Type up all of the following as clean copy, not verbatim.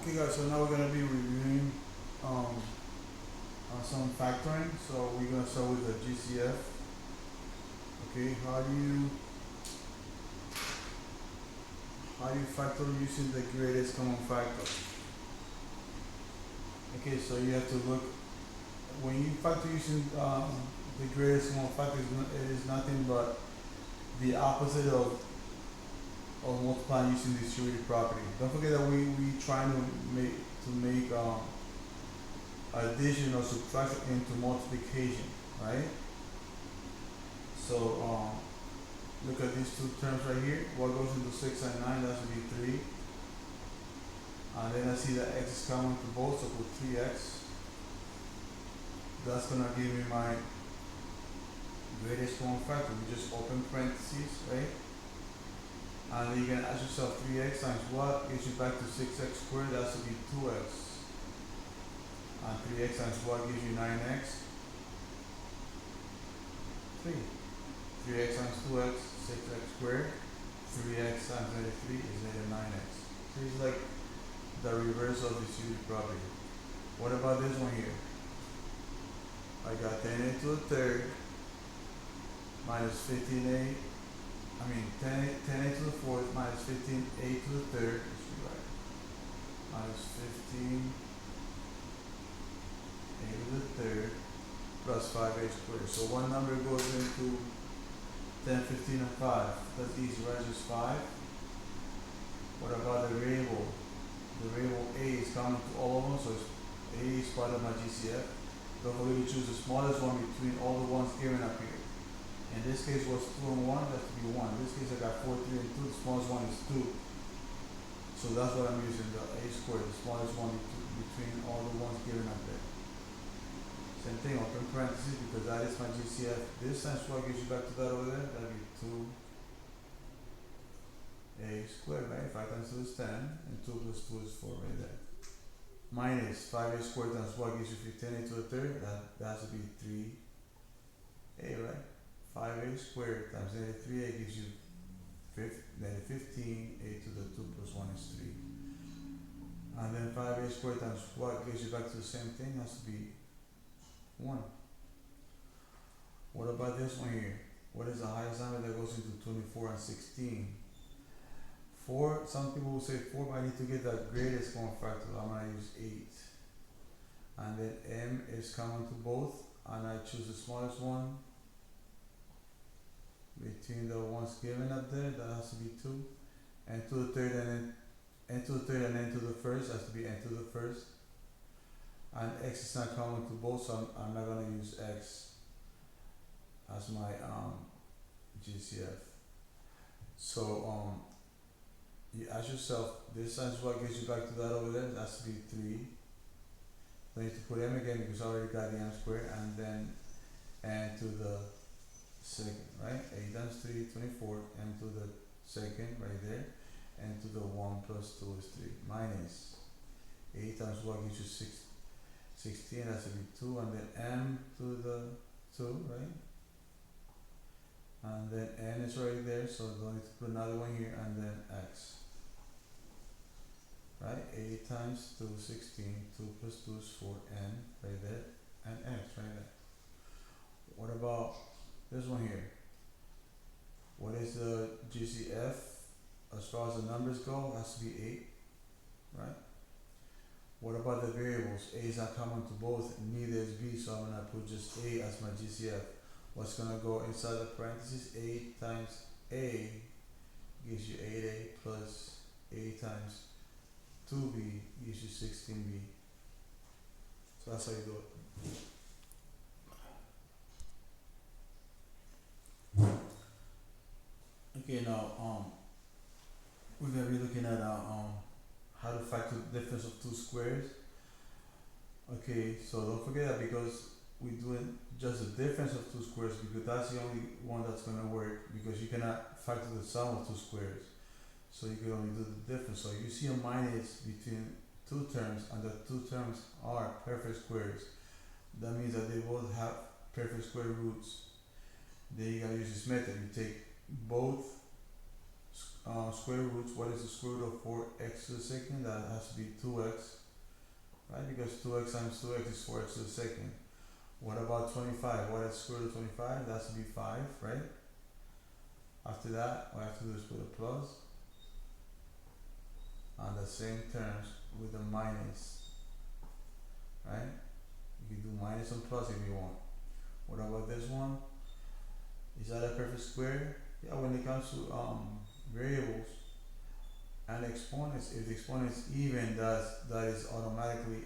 Okay guys, so now we're gonna be reviewing some factoring. So we're gonna start with the GCF. Okay, how do you factor using the greatest common factor? Okay, so you have to look when you factor using the greatest common factor. It is nothing but the opposite of multiplying using distributed property. Don't forget that we trying to make addition or subtraction into multiplication, right? So look at these two terms right here. What goes into 6 and 9? That should be 3. And then I see that x is common to both, so put 3x. That's gonna give me my greatest common factor. We just open parentheses, right? And then you can ask yourself 3x times what gives you back to 6x squared. That should be 2x. And 3x times what gives you 9x? 3. 3x times 2x, 6x squared. 3x times 93 is negative 9x. So it's like the reverse of this unit property. What about this one here? I got 10a to the third minus 15a. 10a to the fourth minus 15a to the third. Minus 15a to the third plus 5a squared. So one number goes into 10, 15, and 5. That's easy, right? Just 5. What about the variable? The variable a is common to all of them, so a is part of my GCF. Don't forget to choose the smallest one between all the ones given up here. In this case was 2 and 1, that should be 1. In this case I got 4, 3, and 2. The smallest one is 2. So that's what I'm using, the a squared, the smallest one between all the ones given up there. Same thing, open parentheses, because that is my GCF. This times what gives you back to that over there? That'd be 2a squared, right? 5 times 2 is 10, and 2 plus 2 is 4 right there. Minus 5a squared times what gives you 15a to the third? That has to be 3a, right? 5a squared times negative 3a gives you negative 15a to the 2 plus 1 is 3. And then 5a squared times what gives you back to the same thing? Has to be 1. What about this one here? What is the highest number that goes into 24 and 16? 4, some people will say 4, but I need to get the greatest common factor. I'm going to use 8. And then m is common to both, and I choose the smallest one between the ones given up there. That has to be 2. And to the third, and then n to the third, and n to the first has to be n to the first. And x is not common to both, so I'm not going to use x as my GCF. So you ask yourself, this times what gets you back to that over there? That has to be 3. Then you have to put m again because I already got the m squared, and then n to the second, right? 8 times 3, 24, m to the second right there, n to the 1 plus 2 is 3, minus 8 times what gives you 16, has to be 2, and then m to the 2, right? And then n is already there, so don't need to put another one here, and then x. Right? 8 times 2, 16, 2 plus 2 is 4n right there, and x right there. What about this one here? What is the GCF as far as the numbers go? It has to be 8, right? What about the variables? A is not common to both, neither is b, so I'm going to put just a as my GCF. What's going to go inside the parentheses? 8 times a gives you 8a plus 8 times 2b gives you 16b. So that's how you do it. Okay, now we're going to be looking at how to factor the difference of two squares. Okay, so don't forget that because we're doing just the difference of two squares, because that's the only one that's going to work, because you cannot factor the sum of two squares. So you can only do the difference. So you see a minus between two terms, and the two terms are perfect squares. That means that they both have perfect square roots. Then you gotta use this method. You take both square roots. What is the square root of 4x to the second? That has to be 2x, right? Because 2x times 2x is 4x to the second. What about 25? What is the square root of 25? That has to be 5, right? After that, what I have to do is put a plus on the same terms with a minus, right? You can do minus and plus if you want. What about this one? Is that a perfect square? Yeah, when it comes to variables and exponents, if the exponent is even, that is automatically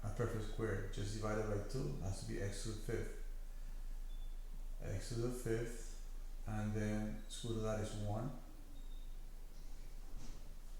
a perfect square. Just divided by 2 has to be x to the 5th. X to the 5th, and then square root of that is 1,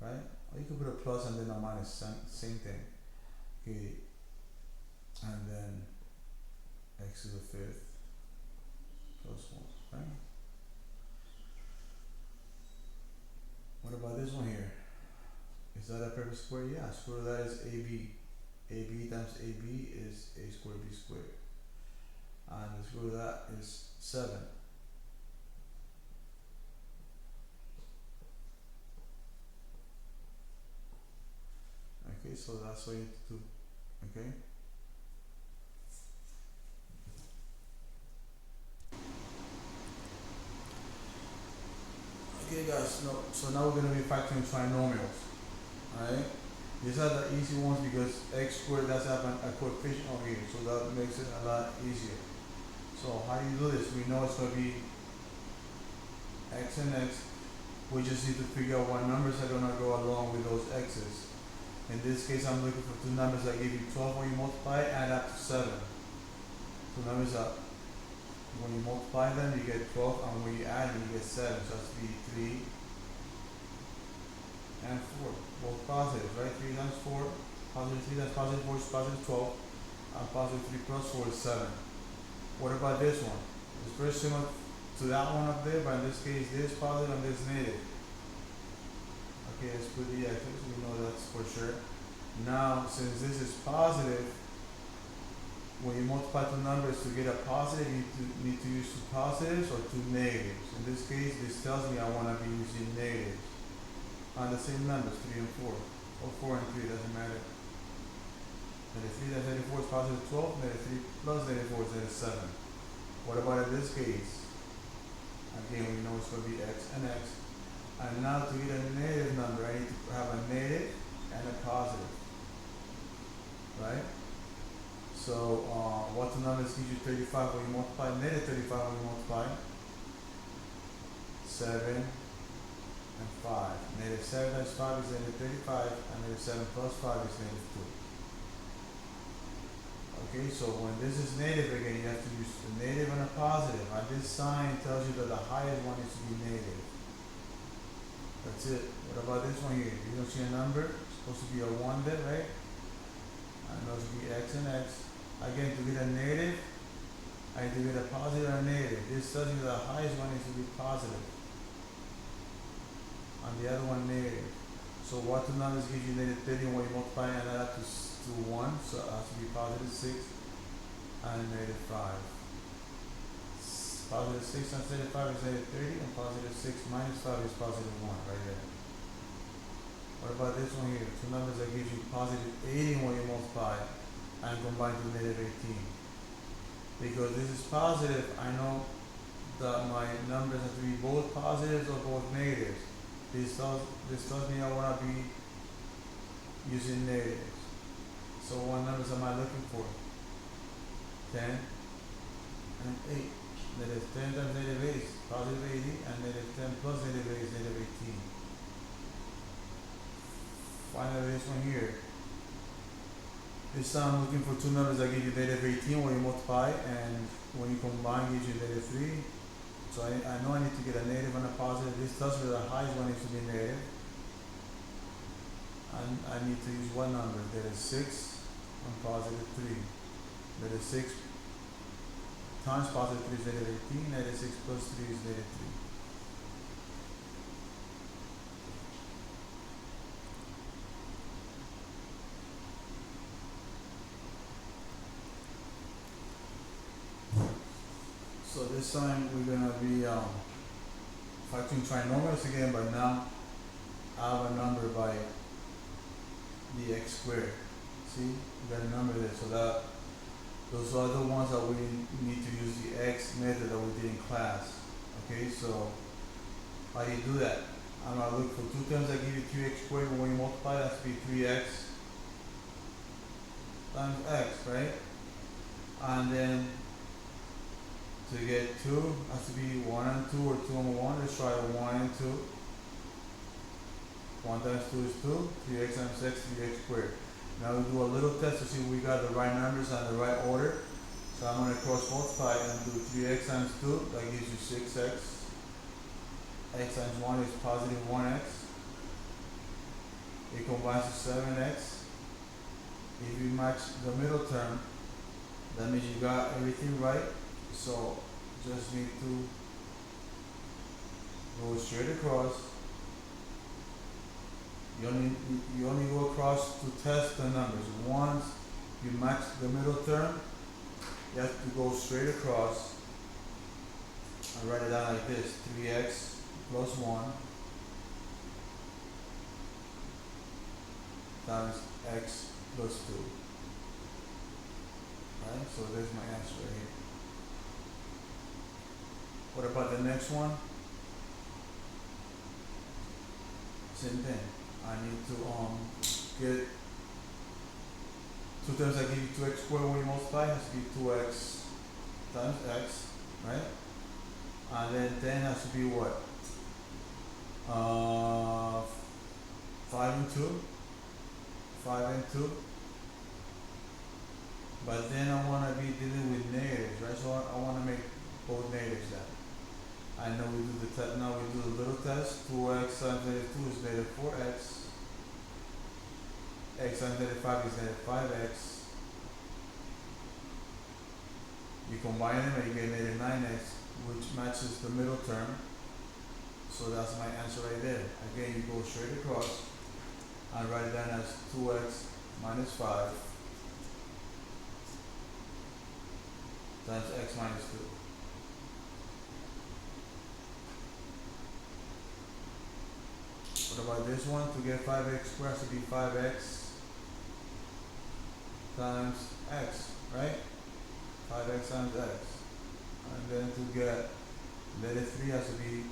right? Or you can put a plus and then a minus, same thing. Okay, and then x to the 5th plus 1, right? What about this one here? Is that a perfect square? Yeah, square root of that is AB. AB times AB is a squared b squared. And the square root of that is 7. Okay, so that's what you need to do. Okay? Okay guys, so now we're going to be factoring trinomials. Alright? These are the easy ones because x squared does have a coefficient over here, so that makes it a lot easier. So how do you do this? We know it's going to be x and x. We just need to figure out what numbers are going to go along with those x's. In this case, I'm looking for two numbers that give you 12 when you multiply, add up to 7. Two numbers up. When you multiply them, you get 12, and when you add them, you get 7. So that's be 3 and 4. Both positive, right? 3 times 4, positive 3 times positive 4 is positive 12, and positive 3 plus 4 is 7. What about this one? It's very similar to that one up there, but in this case, this positive and this negative. Okay, let's put the x's, we know that's for sure. Now, since this is positive, when you multiply two numbers to get a positive, you need to use two positives or two negatives. In this case, this tells me I want to be using negatives on the same numbers, 3 and 4, or 4 and 3, doesn't matter. Negative 3 times negative 4 is positive 12, negative 3 plus negative 4 is negative 7. What about in this case? Again, we know it's going to be x and x. And now to get a negative number, I need to have a negative and a positive, right? So what two numbers gives you 35 when you multiply? Negative 35 when you multiply? 7 and 5. Negative 7 times 5 is negative 35, and negative 7 plus 5 is negative 2. Okay, so when this is negative again, you have to use the negative and a positive. And this sign tells you that the highest one is to be negative. That's it. What about this one here? You don't see a number? It's supposed to be a 1 there, right? And those will be x and x. Again, to get a negative, I need to get a positive and a negative. This tells you the highest one is to be positive, and the other one negative. So what two numbers give you negative 30 when you multiply and add up to 1? So it has to be positive 6 and negative 5. Positive 6 times negative 5 is negative 30, and positive 6 minus 5 is positive 1 right there. What about this one here? Two numbers that gives you positive 80 when you multiply and combine to negative 18. Because this is positive, I know that my numbers have to be both positives or both negatives. This tells me I want to be using negatives. So what numbers am I looking for? 10 and 8. Negative 10 times negative 8 is positive 80, and negative 10 plus negative 8 is negative 18. Finally, this one here. This time I'm looking for two numbers that give you negative 18 when you multiply, and when you combine gives you negative 3. So I know I need to get a negative and a positive. This tells me the highest one needs to be negative. And I need to use one number, that is 6 and positive 3. That is 6 times positive 3 is negative 18, negative 6 plus 3 is negative 3. So this time we're going to be factoring trinomials again, but now I have a number by the x squared. See, we got a number there, so that those are the ones that we need to use the x method that we did in class. Okay, so how do you do that? I'm gonna look for two terms that give you 3x squared, and when you multiply, that has to be 3x times x, right? And then to get 2 has to be 1 and 2, or 2 and 1. Let's try 1 and 2. 1 times 2 is 2, 3x times x, 3x squared. Now we do a little test to see if we got the right numbers and the right order. So I'm going to cross multiply and do 3x times 2, that gives you 6x. X times 1 is positive 1x. It combines to 7x. If you match the middle term, that means you got everything right. So just need to go straight across. You only go across to test the numbers. Once you match the middle term, you have to go straight across and write it down like this: 3x plus 1 times x plus 2. Right? So there's my answer right here. What about the next one? Same thing. I need to get two terms that give you 2x squared when you multiply. Has to be 2x times x, right? And then 10 has to be what? 5 and 2. 5 and 2. But then I want to be dealing with negatives, right? So I want to make both negatives then. I know we do the test. Now we do the little test. 2x times negative 2 is negative 4x. X times negative 5 is negative 5x. You combine them and you get negative 9x, which matches the middle term. So that's my answer right there. Again, you go straight across and write it down as 2x minus 5 times x minus 2. What about this one? To get 5x squared has to be 5x times x, right? 5x times x. And then to get negative 3 has to be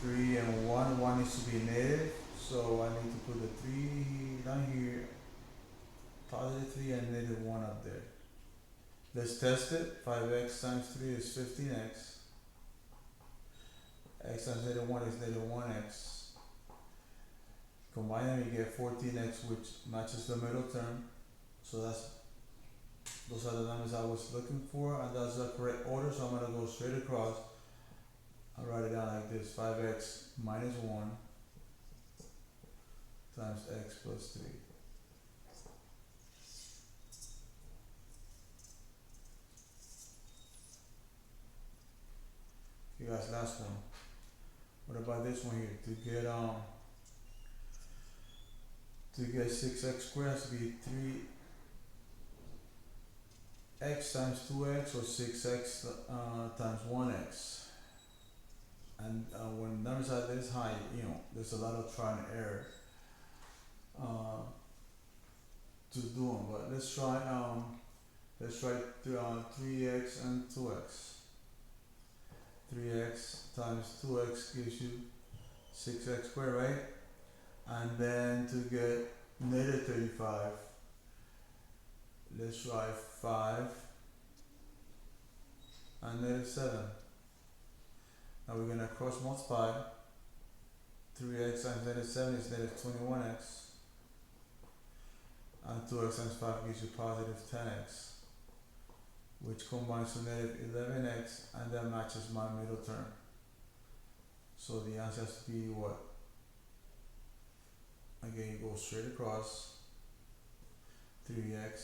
3 and 1. 1 needs to be negative. So I need to put the 3 down here, positive 3 and negative 1 up there. Let's test it. 5x times 3 is 15x. X times negative 1 is negative 1x. Combine them, you get 14x, which matches the middle term. So those are the numbers I was looking for, and that's the correct order. So I'm going to go straight across. I'll write it down like this: 5x minus 1 times x plus 3. Okay guys, last one. What about this one here? To get 6x squared has to be 3x times 2x, or 6x times 1x. And when numbers are this high, there's a lot of trial and error to do them. But let's try 3x and 2x. 3x times 2x gives you 6x squared, right? And then to get negative 35, let's try 5 and negative 7. Now we're going to cross multiply. 3x times negative 7 is negative 21x. And 2x times 5 gives you positive 10x, which combines to negative 11x, and that matches my middle term. So the answer has to be what? Again, you go straight across. 3x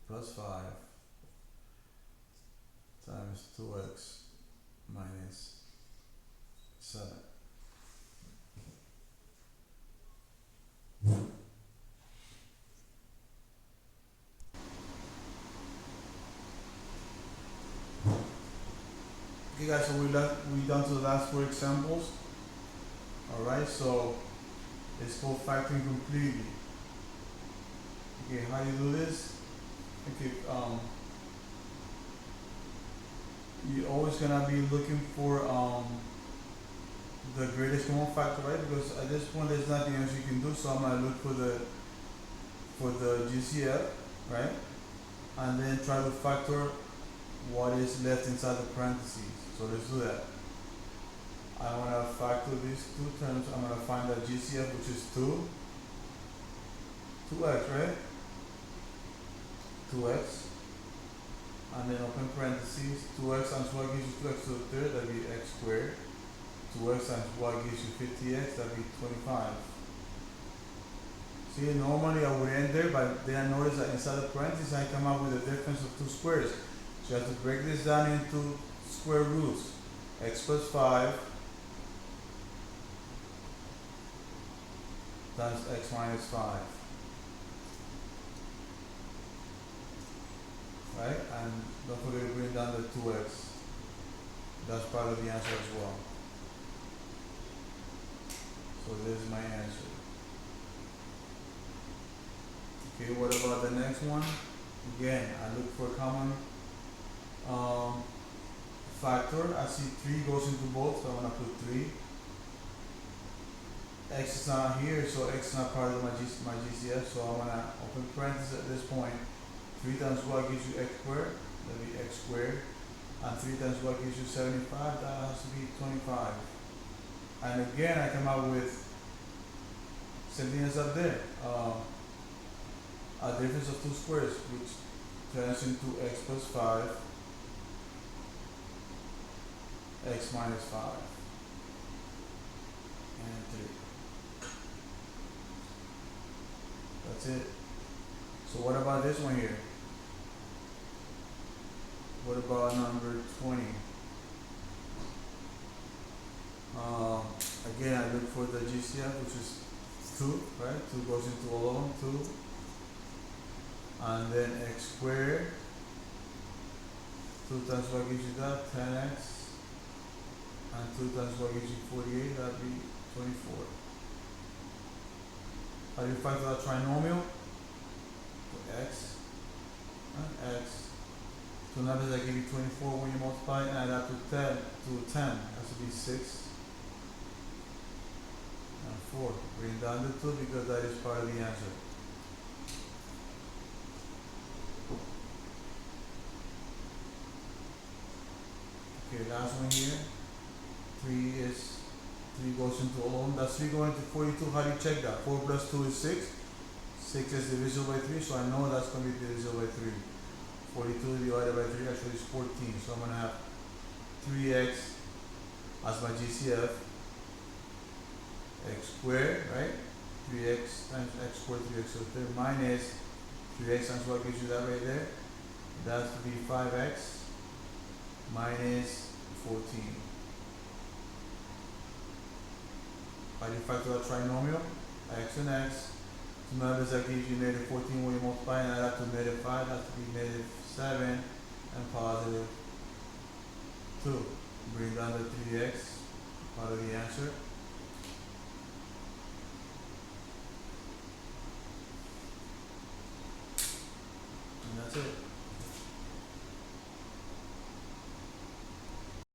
plus 5 times 2x minus 7. Okay guys, so we done to the last 4 examples. Alright, so it's called factoring completely. Okay, how do you do this? Okay, you're always gonna be looking for the greatest common factor, right? Because at this point there's nothing else you can do, so I'm gonna look for the GCF, right? And then try to factor what is left inside the parentheses. So let's do that. I want to factor these two terms. I'm going to find the GCF, which is 2x, right? 2x, and then open parentheses, 2x times y gives you 2x to the third, that'd be x squared. 2x times y gives you 50x, that'd be 25. See, normally I would end there, but then I notice that inside the parentheses I come up with a difference of 2 squares. So you have to break this down into square roots. X plus 5 times x minus 5. Right? And don't forget to bring down the 2x. That's part of the answer as well. So this is my answer. Okay, what about the next one? Again, I look for a common factor. I see 3 goes into both, so I'm going to put 3. X is not here, so x is not part of my GCF, so I'm going to open parentheses at this point. 3 times y gives you x squared, that will be x squared. And 3 times y gives you 75, that has to be 25. And again, I come out with same thing as up there. A difference of 2 squares, which turns into x plus 5, x minus 5, and 3. That's it. So what about this one here? What about number 20? Again, I look for the GCF, which is 2, right? 2 goes into all of them, 2. And then x squared. 2 times y gives you that, 10x. And 2 times y gives you 48, that'd be 24. How do you factor that trinomial? So x and x. So numbers that give you 24 when you multiply and add up to 10. Has to be 6 and 4. Bring down the 2 because that is part of the answer. Okay, last one here. 3 goes into all of them. That's 3 going to 42. How do you check that? 4 plus 2 is 6. 6 is divisible by 3, so I know that's going to be divisible by 3. 42 divided by 3 actually is 14. So I'm going to have 3x as my GCF. X squared, right? 3x times x squared, 3x to the third, minus 3x times what gives you that right there. That has to be 5x minus 14. How do you factor that trinomial? X and x. Two numbers that gives you negative 14 when you multiply and add up to negative 5. That has to be negative 7 and positive 2. Bring down the 3x, part of the answer. And that's it.